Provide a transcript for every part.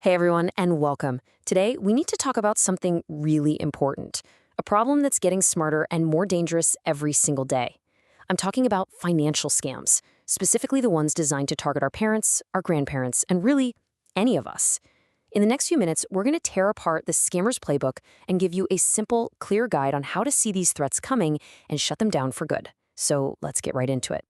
Hey everyone, and welcome. Today, we need to talk about something really important, a problem that's getting smarter and more dangerous every single day. I'm talking about financial scams, specifically the ones designed to target our parents, our grandparents, and really any of us. In the next few minutes, we're going to tear apart the scammer's playbook and give you a simple, clear guide on how to see these threats coming and shut them down for good. So let's get right into it.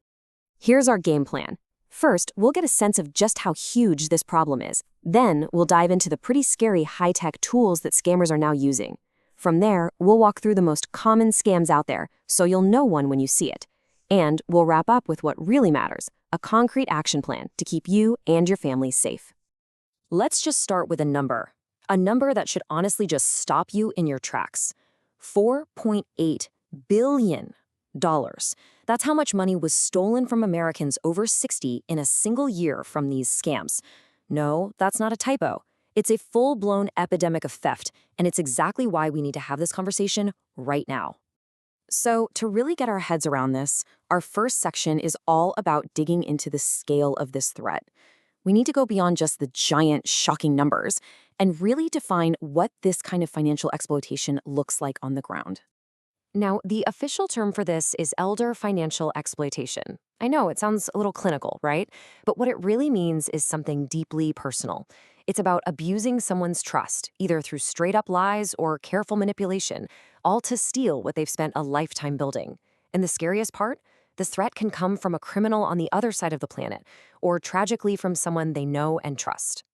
Here's our game plan. First, we'll get a sense of just how huge this problem is. Then, we'll dive into the pretty scary high-tech tools that scammers are now using. From there, we'll walk through the most common scams out there, so you'll know one when you see it. And we'll wrap up with what really matters, a concrete action plan to keep you and your family safe. Let's just start with a number that should honestly just stop you in your tracks. $4.8 billion. That's how much money was stolen from Americans over 60 in a single year from these scams. No, that's not a typo. It's a full-blown epidemic of theft, and it's exactly why we need to have this conversation right now. So, to really get our heads around this, our first section is all about digging into the scale of this threat. We need to go beyond just the giant, shocking numbers and really define what this kind of financial exploitation looks like on the ground. Now, the official term for this is elder financial exploitation. I know, it sounds a little clinical, right? But what it really means is something deeply personal. It's about abusing someone's trust, either through straight-up lies or careful manipulation, all to steal what they've spent a lifetime building. And the scariest part? This threat can come from a criminal on the other side of the planet, or tragically from someone they know and trust.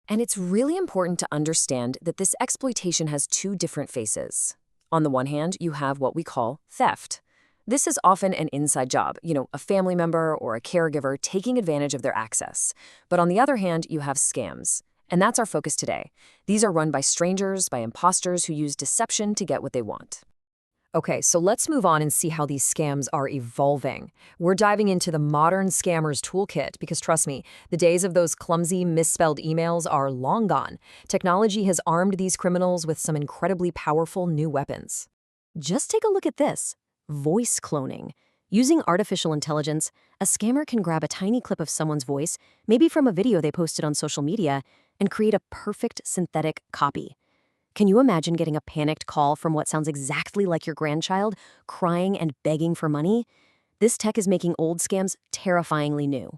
And it's really important to understand that this exploitation has two different faces. On the one hand, you have what we call theft. This is often an inside job, a family member or a caregiver taking advantage of their access. But on the other hand, you have scams. And that's our focus today. These are run by strangers, by imposters who use deception to get what they want. Okay, so let's move on and see how these scams are evolving. We're diving into the modern scammer's toolkit because, trust me, the days of those clumsy, misspelled emails are long gone. Technology has armed these criminals with some incredibly powerful new weapons. Just take a look at this. Voice cloning. Using artificial intelligence, a scammer can grab a tiny clip of someone's voice, maybe from a video they posted on social media, and create a perfect synthetic copy. Can you imagine getting a panicked call from what sounds exactly like your grandchild, crying and begging for money? This tech is making old scams terrifyingly new.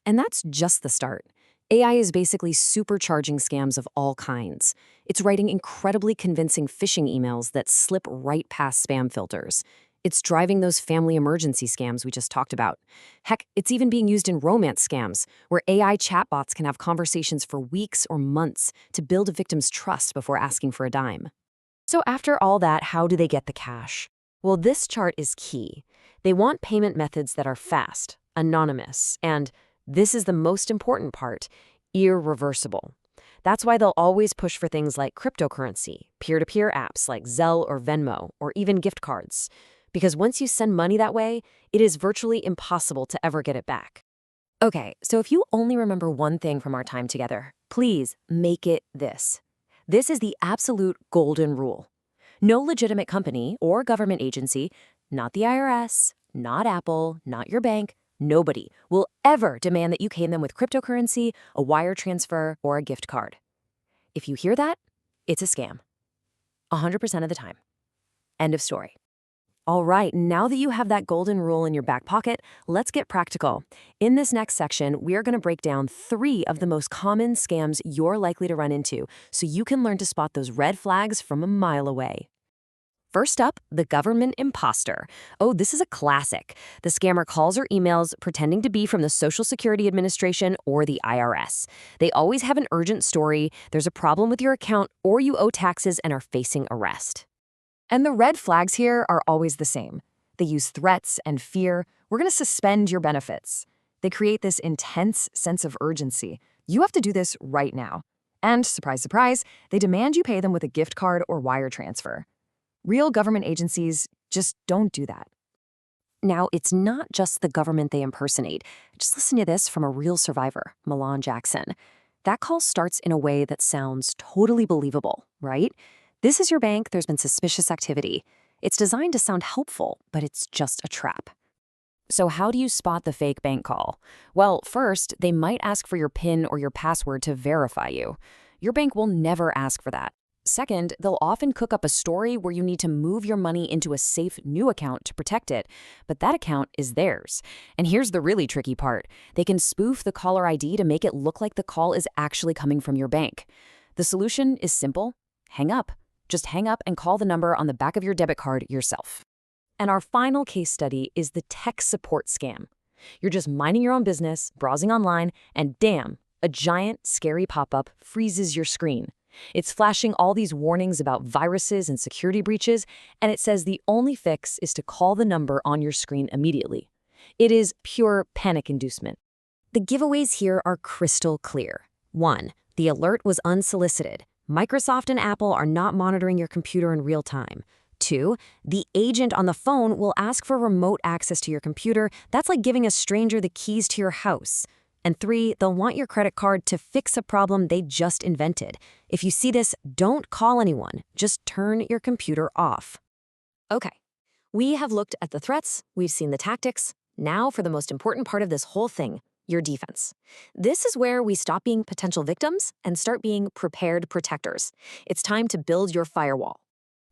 And that's just the start. AI is basically supercharging scams of all kinds. It's writing incredibly convincing phishing emails that slip right past spam filters. It's driving those family emergency scams we just talked about. Heck, it's even being used in romance scams, where AI chatbots can have conversations for weeks or months to build a victim's trust before asking for a dime. So after all that, how do they get the cash? Well, this chart is key. They want payment methods that are fast, anonymous, and, this is the most important part, irreversible. That's why they'll always push for things like cryptocurrency, peer-to-peer apps like Zelle or Venmo, or even gift cards. Because once you send money that way, it is virtually impossible to ever get it back. Okay, so if you only remember one thing from our time together, please make it this. This is the absolute golden rule. No legitimate company or government agency, not the IRS, not Apple, not your bank, nobody will ever demand that you pay them with cryptocurrency, a wire transfer, or a gift card. If you hear that, it's a scam. 100% of the time. End of story. All right, now that you have that golden rule in your back pocket, let's get practical. In this next section, we are going to break down 3 of the most common scams you're likely to run into so you can learn to spot those red flags from a mile away. First up, the government imposter. Oh, this is a classic. The scammer calls or emails pretending to be from the Social Security Administration or the IRS. They always have an urgent story, there's a problem with your account, or you owe taxes and are facing arrest. And the red flags here are always the same. They use threats and fear. We're going to suspend your benefits. They create this intense sense of urgency. You have to do this right now. And, surprise, surprise, they demand you pay them with a gift card or wire transfer. Real government agencies just don't do that. Now, it's not just the government they impersonate. Just listen to this from a real survivor, Milan Jackson. That call starts in a way that sounds totally believable, right? This is your bank, there's been suspicious activity. It's designed to sound helpful, but it's just a trap. So how do you spot the fake bank call? Well, first, they might ask for your PIN or your password to verify you. Your bank will never ask for that. Second, they'll often cook up a story where you need to move your money into a safe new account to protect it, but that account is theirs. And here's the really tricky part. They can spoof the caller ID to make it look like the call is actually coming from your bank. The solution is simple. Hang up. Just hang up and call the number on the back of your debit card yourself. And our final case study is the tech support scam. You're just minding your own business, browsing online, and damn, a giant, scary pop-up freezes your screen. It's flashing all these warnings about viruses and security breaches, and it says the only fix is to call the number on your screen immediately. It is pure panic inducement. The giveaways here are crystal clear. 1. The alert was unsolicited. Microsoft and Apple are not monitoring your computer in real time. 2. The agent on the phone will ask for remote access to your computer. That's like giving a stranger the keys to your house. And 3, they'll want your credit card to fix a problem they just invented. If you see this, don't call anyone. Just turn your computer off. Okay, we have looked at the threats, we've seen the tactics. Now for the most important part of this whole thing, your defense. This is where we stop being potential victims and start being prepared protectors. It's time to build your firewall.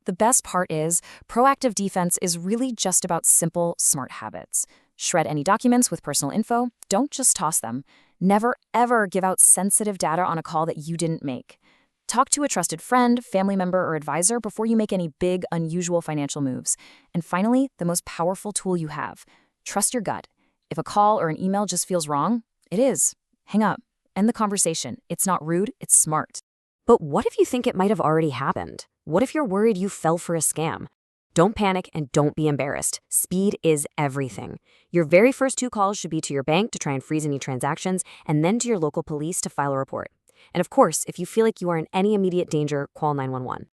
The best part is, proactive defense is really just about simple, smart habits. Shred any documents with personal info. Don't just toss them. Never, ever give out sensitive data on a call that you didn't make. Talk to a trusted friend, family member, or advisor before you make any big, unusual financial moves. And finally, the most powerful tool you have. Trust your gut. If a call or an email just feels wrong, it is. Hang up. End the conversation. It's not rude, it's smart. But what if you think it might have already happened? What if you're worried you fell for a scam? Don't panic and don't be embarrassed. Speed is everything. Your very first 2 calls should be to your bank to try and freeze any transactions, and then to your local police to file a report. And of course, if you feel like you are in any immediate danger, call 911.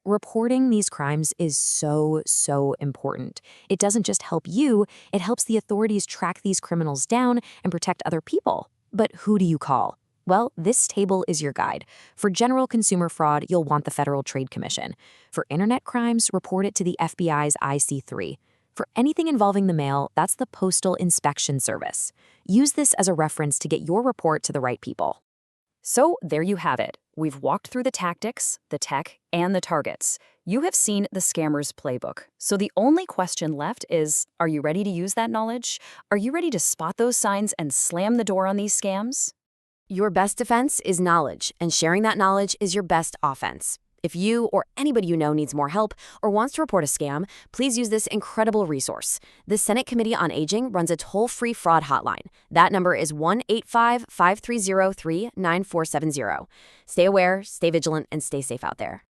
Reporting these crimes is so important. It doesn't just help you, it helps the authorities track these criminals down and protect other people. But who do you call? Well, this table is your guide. For general consumer fraud, you'll want the Federal Trade Commission. For internet crimes, report it to the FBI's IC3. For anything involving the mail, that's the Postal Inspection Service. Use this as a reference to get your report to the right people. So there you have it. We've walked through the tactics, the tech, and the targets. You have seen the scammer's playbook. So the only question left is, are you ready to use that knowledge? Are you ready to spot those signs and slam the door on these scams? Your best defense is knowledge, and sharing that knowledge is your best offense. If you or anybody you know needs more help or wants to report a scam, please use this incredible resource. The Senate Committee on Aging runs a toll-free fraud hotline. That number is 1-855-303-9470. Stay aware, stay vigilant, and stay safe out there.